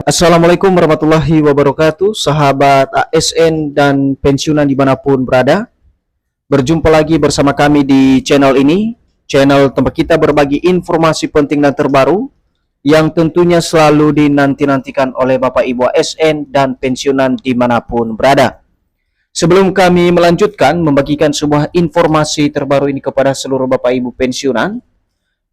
Assalamualaikum warahmatullahi wabarakatuh, sahabat ASN dan pensiunan dimanapun berada. Berjumpa lagi bersama kami di channel ini, channel tempat kita berbagi informasi penting dan terbaru yang tentunya selalu dinanti-nantikan oleh Bapak Ibu ASN dan pensiunan dimanapun berada. Sebelum kami melanjutkan membagikan sebuah informasi terbaru ini kepada seluruh Bapak Ibu pensiunan,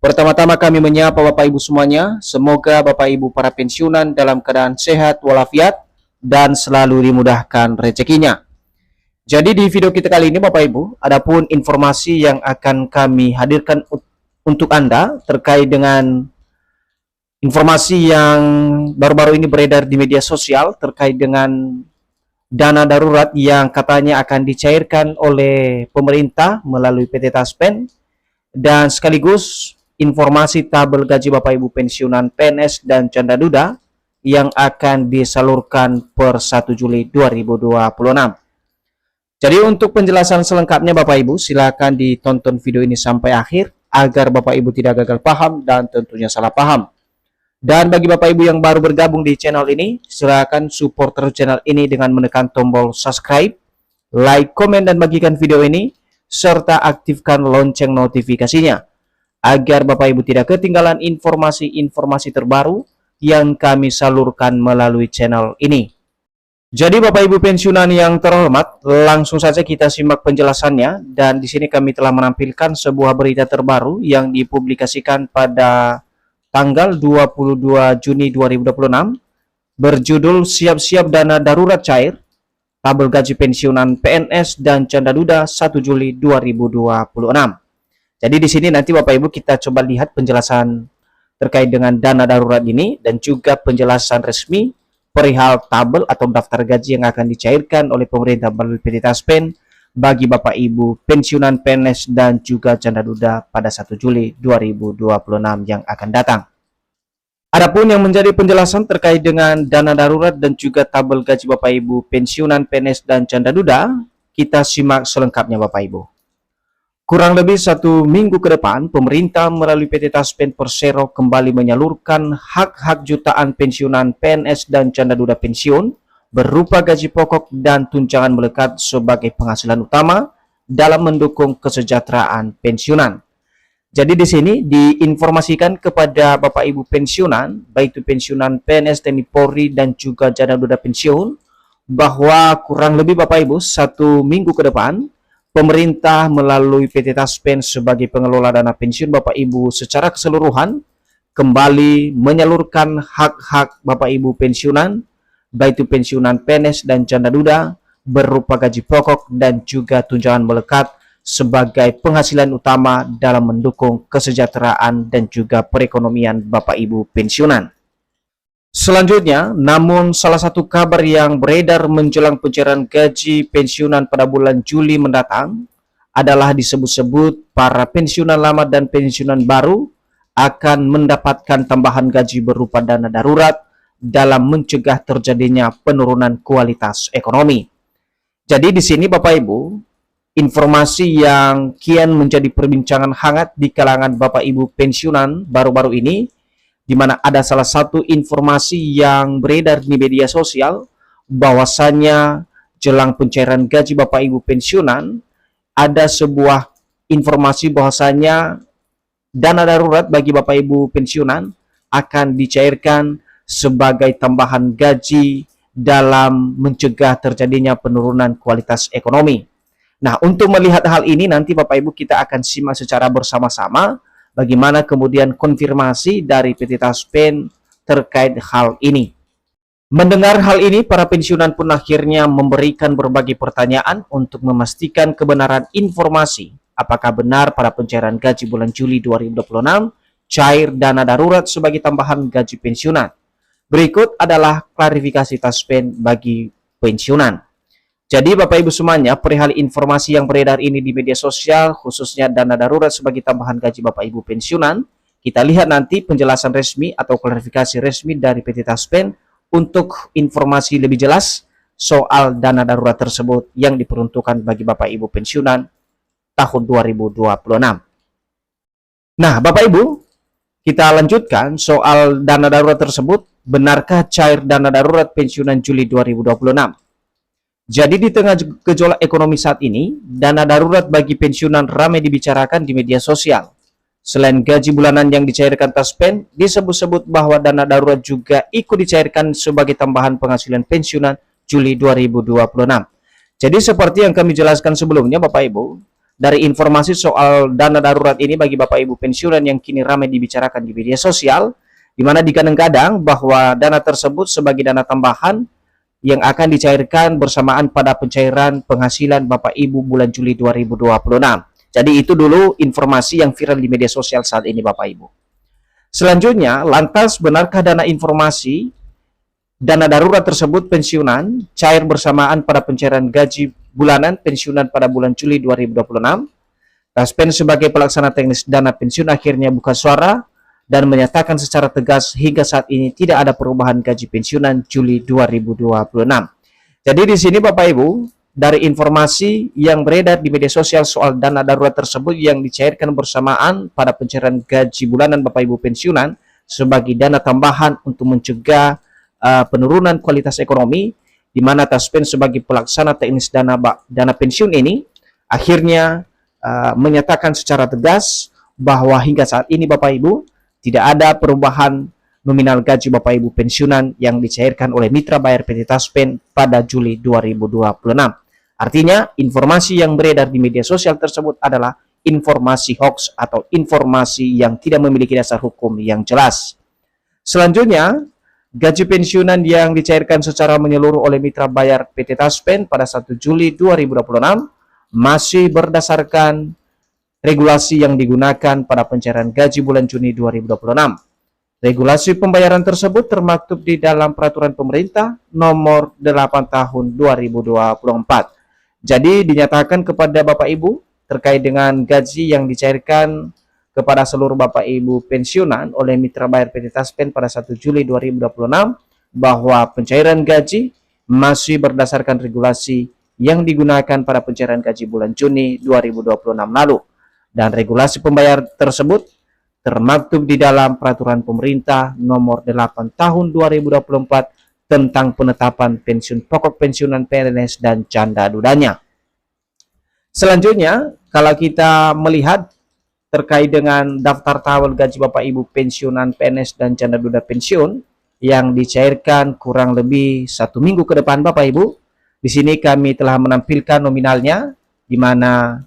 pertama-tama kami menyapa Bapak Ibu semuanya. Semoga Bapak Ibu para pensiunan dalam keadaan sehat walafiat dan selalu dimudahkan rezekinya. Jadi di video kita kali ini Bapak Ibu, adapun informasi yang akan kami hadirkan untuk Anda terkait dengan informasi yang baru-baru ini beredar di media sosial terkait dengan dana darurat yang katanya akan dicairkan oleh pemerintah melalui PT Taspen, dan sekaligus informasi tabel gaji Bapak Ibu pensiunan PNS dan Canda Duda yang akan disalurkan per 1 Juli 2026. Jadi untuk penjelasan selengkapnya Bapak Ibu, silakan ditonton video ini sampai akhir agar Bapak Ibu tidak gagal paham dan tentunya salah paham. Dan bagi Bapak Ibu yang baru bergabung di channel ini, silakan support terus channel ini dengan menekan tombol subscribe, like, komen, dan bagikan video ini, serta aktifkan lonceng notifikasinya, agar Bapak Ibu tidak ketinggalan informasi-informasi terbaru yang kami salurkan melalui channel ini. Jadi Bapak Ibu pensiunan yang terhormat, langsung saja kita simak penjelasannya. Dan di sini kami telah menampilkan sebuah berita terbaru yang dipublikasikan pada tanggal 22 Juni 2026 berjudul Siap-siap dana darurat cair, tabel gaji pensiunan PNS dan Canda Duda 1 Juli 2026. Jadi di sini nanti Bapak Ibu kita coba lihat penjelasan terkait dengan dana darurat ini dan juga penjelasan resmi perihal tabel atau daftar gaji yang akan dicairkan oleh pemerintah melalui PT Taspen bagi Bapak Ibu pensiunan PNS dan juga Canda Duda pada 1 Juli 2026 yang akan datang. Adapun yang menjadi penjelasan terkait dengan dana darurat dan juga tabel gaji Bapak Ibu pensiunan PNS dan Canda Duda, kita simak selengkapnya Bapak Ibu. Kurang lebih 1 minggu ke depan, pemerintah melalui PT Taspen Persero kembali menyalurkan hak-hak jutaan pensiunan PNS dan Canda Duda pensiun berupa gaji pokok dan tunjangan melekat sebagai penghasilan utama dalam mendukung kesejahteraan pensiunan. Jadi di sini diinformasikan kepada Bapak Ibu pensiunan, baik itu pensiunan PNS, TNI Polri dan juga Canda Duda pensiun, bahwa kurang lebih Bapak Ibu 1 minggu ke depan, pemerintah melalui PT Taspen sebagai pengelola dana pensiun Bapak Ibu secara keseluruhan kembali menyalurkan hak-hak Bapak Ibu pensiunan, baik itu pensiunan PNS dan Canda Duda berupa gaji pokok dan juga tunjangan melekat sebagai penghasilan utama dalam mendukung kesejahteraan dan juga perekonomian Bapak Ibu pensiunan. Selanjutnya, namun salah satu kabar yang beredar menjelang pencairan gaji pensiunan pada bulan Juli mendatang adalah disebut-sebut para pensiunan lama dan pensiunan baru akan mendapatkan tambahan gaji berupa dana darurat dalam mencegah terjadinya penurunan kualitas ekonomi. Jadi di sini Bapak Ibu, informasi yang kian menjadi perbincangan hangat di kalangan Bapak Ibu pensiunan baru-baru ini, di mana ada salah satu informasi yang beredar di media sosial bahwasannya jelang pencairan gaji Bapak Ibu pensiunan ada sebuah informasi bahwasannya dana darurat bagi Bapak Ibu pensiunan akan dicairkan sebagai tambahan gaji dalam mencegah terjadinya penurunan kualitas ekonomi. Nah, untuk melihat hal ini nanti Bapak Ibu kita akan simak secara bersama-sama bagaimana kemudian konfirmasi dari PT Taspen terkait hal ini. Mendengar hal ini, para pensiunan pun akhirnya memberikan berbagai pertanyaan untuk memastikan kebenaran informasi. Apakah benar pada pencairan gaji bulan Juli 2026 cair dana darurat sebagai tambahan gaji pensiunan? Berikut adalah klarifikasi Taspen bagi pensiunan. Jadi Bapak Ibu semuanya, perihal informasi yang beredar ini di media sosial, khususnya dana darurat sebagai tambahan gaji Bapak Ibu pensiunan, kita lihat nanti penjelasan resmi atau klarifikasi resmi dari PT Taspen untuk informasi lebih jelas soal dana darurat tersebut yang diperuntukkan bagi Bapak Ibu pensiunan tahun 2026. Nah, Bapak Ibu, kita lanjutkan soal dana darurat tersebut benarkah cair dana darurat pensiunan Juli 2026? Jadi di tengah gejolak ekonomi saat ini, dana darurat bagi pensiunan ramai dibicarakan di media sosial. Selain gaji bulanan yang dicairkan Taspen, disebut-sebut bahwa dana darurat juga ikut dicairkan sebagai tambahan penghasilan pensiunan Juli 2026. Jadi seperti yang kami jelaskan sebelumnya Bapak Ibu, dari informasi soal dana darurat ini bagi Bapak Ibu pensiunan yang kini ramai dibicarakan di media sosial, di mana dikadang-kadang bahwa dana tersebut sebagai dana tambahan yang akan dicairkan bersamaan pada pencairan penghasilan Bapak Ibu bulan Juli 2026. Jadi itu dulu informasi yang viral di media sosial saat ini Bapak Ibu. Selanjutnya, lantas benarkah dana darurat tersebut pensiunan cair bersamaan pada pencairan gaji bulanan pensiunan pada bulan Juli 2026? Taspen sebagai pelaksana teknis dana pensiun akhirnya buka suara dan menyatakan secara tegas hingga saat ini tidak ada perubahan gaji pensiunan Juli 2026. Jadi di sini Bapak Ibu, dari informasi yang beredar di media sosial soal dana darurat tersebut yang dicairkan bersamaan pada pencairan gaji bulanan Bapak Ibu pensiunan sebagai dana tambahan untuk mencegah penurunan kualitas ekonomi, di mana Taspen sebagai pelaksana teknis dana pensiun ini akhirnya menyatakan secara tegas bahwa hingga saat ini Bapak Ibu tidak ada perubahan nominal gaji Bapak Ibu pensiunan yang dicairkan oleh mitra bayar PT Taspen pada Juli 2026. Artinya, informasi yang beredar di media sosial tersebut adalah informasi hoax atau informasi yang tidak memiliki dasar hukum yang jelas. Selanjutnya, gaji pensiunan yang dicairkan secara menyeluruh oleh mitra bayar PT Taspen pada 1 Juli 2026 masih berdasarkan regulasi yang digunakan pada pencairan gaji bulan Juni 2026. Regulasi pembayaran tersebut termaktub di dalam Peraturan Pemerintah Nomor 8 Tahun 2024. Jadi dinyatakan kepada Bapak Ibu terkait dengan gaji yang dicairkan kepada seluruh Bapak Ibu pensiunan oleh mitra bayar PT Taspen pada 1 Juli 2026 bahwa pencairan gaji masih berdasarkan regulasi yang digunakan pada pencairan gaji bulan Juni 2026 lalu. Dan regulasi pembayar tersebut termaktub di dalam Peraturan Pemerintah Nomor 8 Tahun 2024 tentang penetapan pensiun pokok pensiunan PNS dan canda dudanya. Selanjutnya, kalau kita melihat terkait dengan daftar tawar gaji Bapak Ibu pensiunan PNS dan canda duda pensiun yang dicairkan kurang lebih 1 minggu ke depan Bapak Ibu, di sini kami telah menampilkan nominalnya, di mana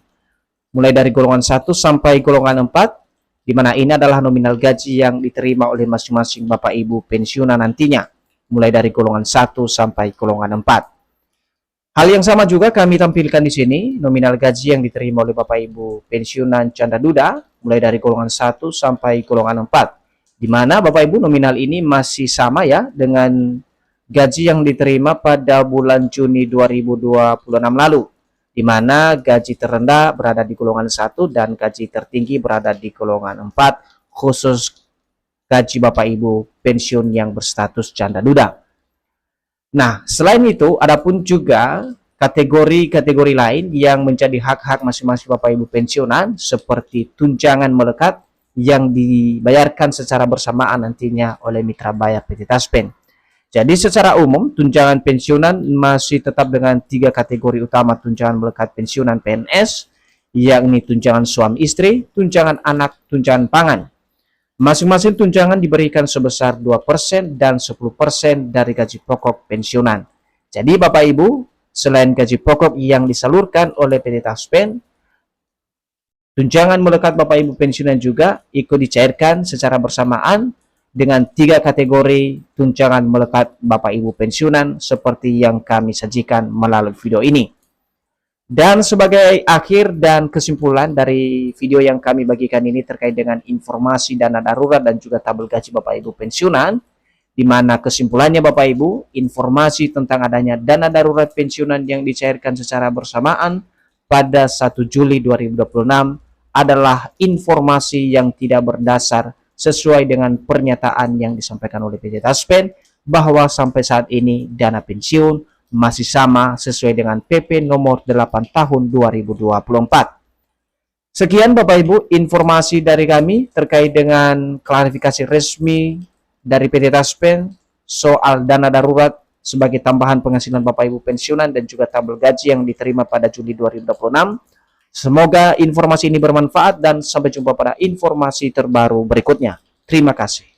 mulai dari golongan 1 sampai golongan 4, di mana ini adalah nominal gaji yang diterima oleh masing-masing Bapak Ibu pensiunan nantinya, mulai dari golongan 1 sampai golongan 4. Hal yang sama juga kami tampilkan di sini, nominal gaji yang diterima oleh Bapak Ibu pensiunan canda duda, mulai dari golongan 1 sampai golongan 4, di mana Bapak Ibu nominal ini masih sama ya dengan gaji yang diterima pada bulan Juni 2026 lalu, di mana gaji terendah berada di golongan 1 dan gaji tertinggi berada di golongan 4, khusus gaji Bapak Ibu pensiun yang berstatus canda duda. Nah, selain itu, adapun juga kategori-kategori lain yang menjadi hak-hak masing-masing Bapak Ibu pensiunan, seperti tunjangan melekat yang dibayarkan secara bersamaan nantinya oleh mitra bayar PT Taspen. Jadi secara umum, tunjangan pensiunan masih tetap dengan 3 kategori utama tunjangan melekat pensiunan PNS, yakni tunjangan suami istri, tunjangan anak, tunjangan pangan. Masing-masing tunjangan diberikan sebesar 2% dan 10% dari gaji pokok pensiunan. Jadi Bapak Ibu, selain gaji pokok yang disalurkan oleh PT Taspen, tunjangan melekat Bapak Ibu pensiunan juga ikut dicairkan secara bersamaan dengan 3 kategori tunjangan melekat Bapak Ibu pensiunan seperti yang kami sajikan melalui video ini. Dan sebagai akhir dan kesimpulan dari video yang kami bagikan ini terkait dengan informasi dana darurat dan juga tabel gaji Bapak Ibu pensiunan, di mana kesimpulannya Bapak Ibu, informasi tentang adanya dana darurat pensiunan yang dicairkan secara bersamaan pada 1 Juli 2026 adalah informasi yang tidak berdasar sesuai dengan pernyataan yang disampaikan oleh PT Taspen bahwa sampai saat ini dana pensiun masih sama sesuai dengan PP nomor 8 tahun 2024. Sekian Bapak Ibu informasi dari kami terkait dengan klarifikasi resmi dari PT Taspen soal dana darurat sebagai tambahan penghasilan Bapak Ibu pensiunan dan juga tabel gaji yang diterima pada Juli 2026. Semoga informasi ini bermanfaat dan sampai jumpa pada informasi terbaru berikutnya. Terima kasih.